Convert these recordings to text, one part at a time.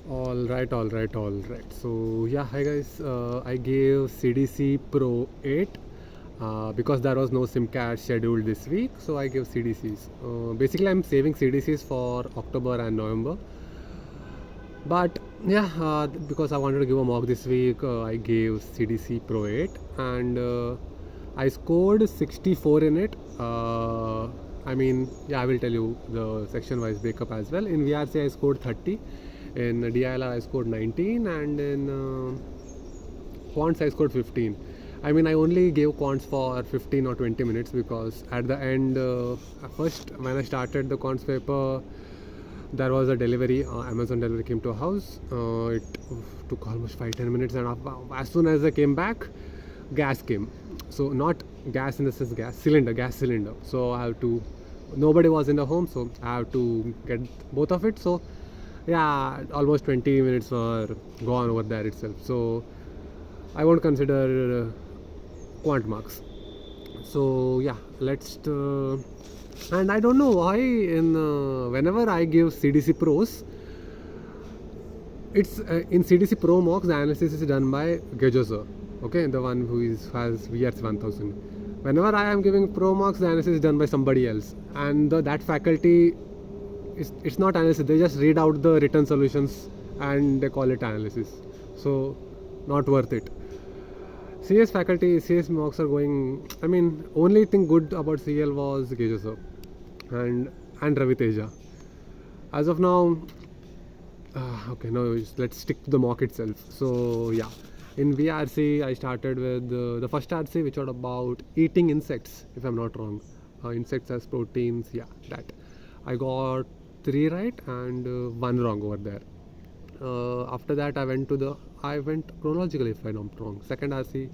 All right. So yeah, hi guys. I gave CDC Pro 8 because there was no SIM card scheduled this week. So I gave CDCs. Basically, I'm saving CDCs for October and November. But yeah, because I wanted to give a mock this week, I gave CDC Pro 8 and I scored 64 in it. I will tell you the section wise breakup as well. In VRC, I scored 30. In DILR, I scored 19, and in quants, I scored 15. I only gave quants for 15 or 20 minutes because at the end, first when I started the quants paper, there was a delivery. Amazon delivery came to a house. It took almost 5-10 minutes, and as soon as I came back, gas came. So not gas in the sense gas cylinder. So I have to. Nobody was in the home, so I have to get both of it. So yeah, almost 20 minutes were gone over there itself. So I won't consider quant marks. So yeah, let's. And I don't know why in whenever I give CDC pros, it's in CDC Pro mocks the analysis is done by Gejosa, okay, the one who has VRC 1000. Whenever I am giving Pro mocks, the analysis is done by somebody else, and that faculty it's not analysis. They just read out the written solutions and they call it analysis. So not worth it. CS faculty, CS mocks are going. Only thing good about CL was Gejosa and Ravi Teja. As of now, okay, no, let's stick to the mock itself. So yeah, in VRC I started with the first RC, which was about eating insects, if I'm not wrong. Insects as proteins, yeah, that. I got 3 right and 1 wrong over there. After that, I went chronologically, if I'm not wrong. Second RC,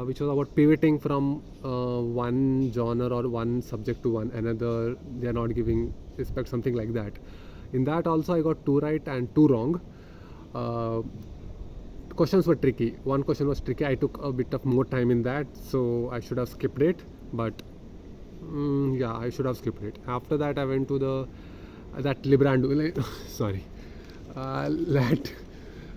which was about pivoting from one genre or one subject to another. They are not giving respect, something like that. In that also, I got 2 right and 2 wrong. Questions were tricky. One question was tricky. I took a bit of more time in that, so I should have skipped it. But yeah, I should have skipped it. After that, I went to that Librando. Sorry, that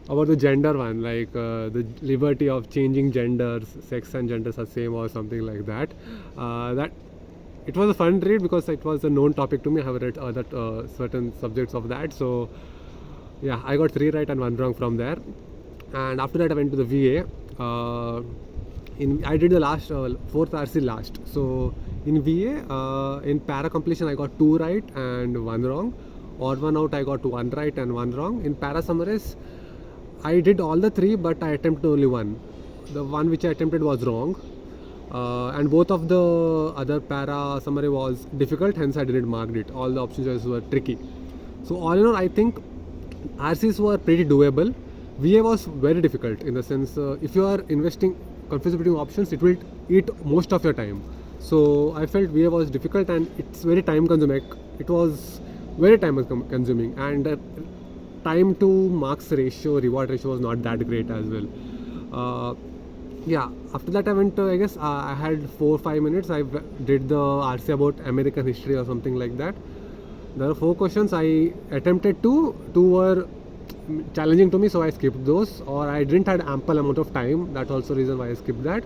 about the gender one, like the liberty of changing genders, sex and genders are same or something like that. That it was a fun read because it was a known topic to me. I have read other certain subjects of that. So yeah, I got 3 right and 1 wrong from there. And after that, I went to the VA. I did the last 4th RC last. So in VA, in para completion, I got 2 right and 1 wrong. Or 1 out, I got 1 right and 1 wrong. In para summaries, I did all the 3, but I attempted only 1. The one which I attempted was wrong. And both of the other para summary was difficult, hence I didn't mark it. All the options were tricky. So all in all, I think RCs were pretty doable. VA was very difficult in the sense if you are investing confused between options, it will eat most of your time. So I felt VA was difficult and it's very time consuming. It was very time consuming, and time to marks ratio, reward ratio was not that great as well. Yeah, after that I went to, I guess I had 4-5 minutes. I did the RC about American history or something like that. There are 4 questions. I attempted 2 were challenging to me, so I skipped those, or I didn't have ample amount of time. That's also reason why I skipped that.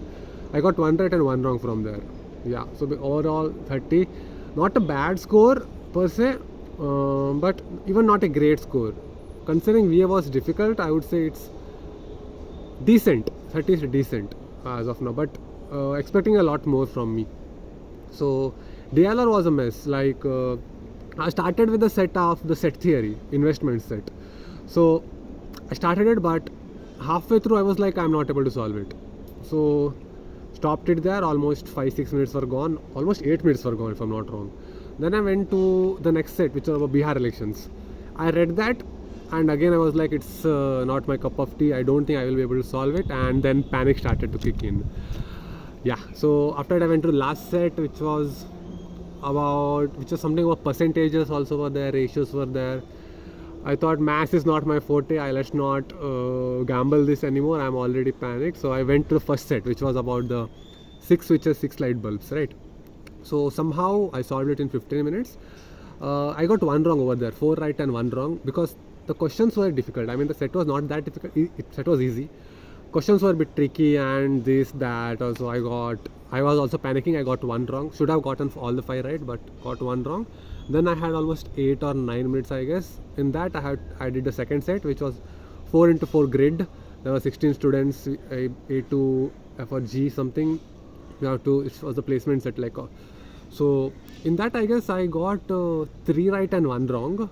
I got 1 right and 1 wrong from there. Yeah, so overall 30, not a bad score per se, but even not a great score. Considering VA was difficult, I would say it's decent. 30 is decent as of now, but expecting a lot more from me. So DLR was a mess. Like I started with the set theory, investment set. So I started it, but halfway through I was like, I'm not able to solve it. So stopped it there. Almost 5-6 minutes were gone. Almost 8 minutes were gone, if I'm not wrong. Then I went to the next set, which was about Bihar elections. I read that, and again I was like, it's not my cup of tea. I don't think I will be able to solve it. And then panic started to kick in. Yeah. So after that I went to the last set, which was something about percentages also were there, ratios were there. I thought maths is not my forte. Let's not gamble this anymore. I'm already panicked. So I went to the first set, which was about the 6 switches, 6 light bulbs, right? So somehow I solved it in 15 minutes. I got 1 wrong over there, 4 right and 1 wrong, because the questions were difficult. I mean, the set was not that difficult. Set was easy. Questions were a bit tricky and this, that. Also, I was also panicking. I got one wrong. Should have gotten all the 5 right, but got one wrong. Then I had almost 8 or 9 minutes, I guess. In that, I did the second set, which was 4 into 4 grid. There were 16 students, A to F or G something. You have to. It was the placement set like. So in that, I guess I got 3 right and 1 wrong.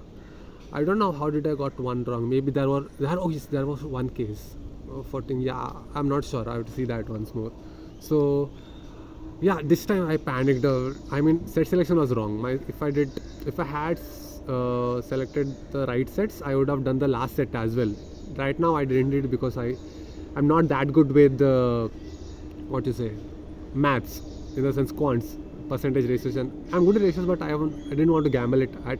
I don't know how did I got 1 wrong. Maybe there was one case. 14. Yeah, I'm not sure. I have to see that once more. So yeah, this time I panicked. I mean, set selection was wrong. If I had selected the right sets, I would have done the last set as well. Right now I didn't do it because I'm not that good with maths, in the sense quants, percentage ratios. I'm good at ratios, but I didn't want to gamble it at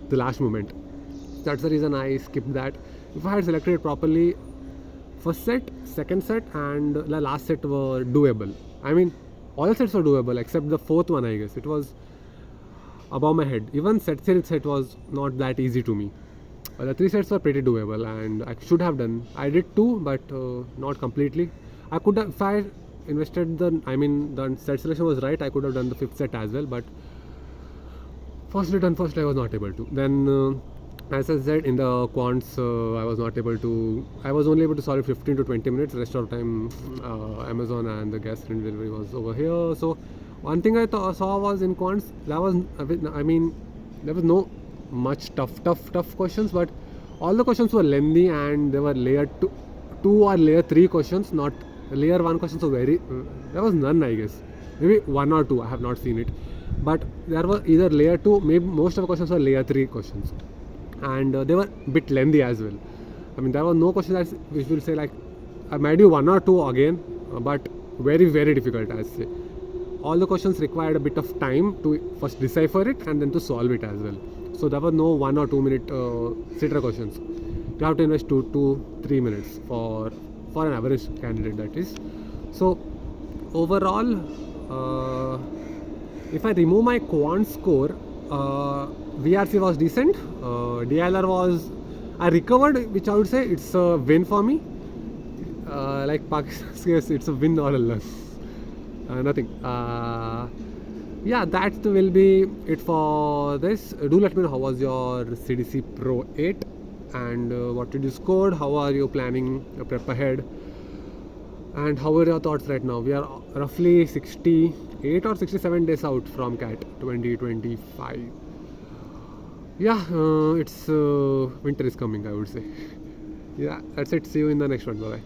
the last moment. That's the reason I skipped that. If I had selected it properly, first set, second set, and the last set were doable. I mean, all sets were doable except the fourth one, I guess. It was above my head. Even set was not that easy to me. The 3 sets were pretty doable and I should have done. I did 2, but not completely. I could have, if I invested the set selection was right, I could have done the 5th set as well, but unfortunately I was not able to. Then as I said, in the quants, I was only able to solve it 15 to 20 minutes. The rest of the time, Amazon and the gas cylinder delivery was over here. So one thing I saw was in quants, there was no much tough questions, but all the questions were lengthy and they were layer 2 or layer 3 questions, not layer 1 questions. So there was none, I guess. Maybe 1 or 2, I have not seen it. But there were either layer 2, maybe most of the questions were layer 3 questions. And they were a bit lengthy as well. I mean, there were no questions which will say like, I might do 1 or 2 again, but very, very difficult, I say. All the questions required a bit of time to first decipher it and then to solve it as well. So there were no 1 or 2 minute CITRA questions. You have to invest 2 to 3 minutes for an average candidate, that is. So overall, if I remove my quant score, VRC was decent. DLR was, I recovered, which I would say it's a win for me. Like Pakistan's case, it's a win all along. Nothing. Yeah, that will be it for this. Do let me know how was your CDC Pro 8 and what did you score, how are you planning your prep ahead, and how are your thoughts right now. We are roughly 68 or 67 days out from CAT 2025. Yeah, it's winter is coming, I would say. Yeah, that's it. See you in the next one. Bye bye.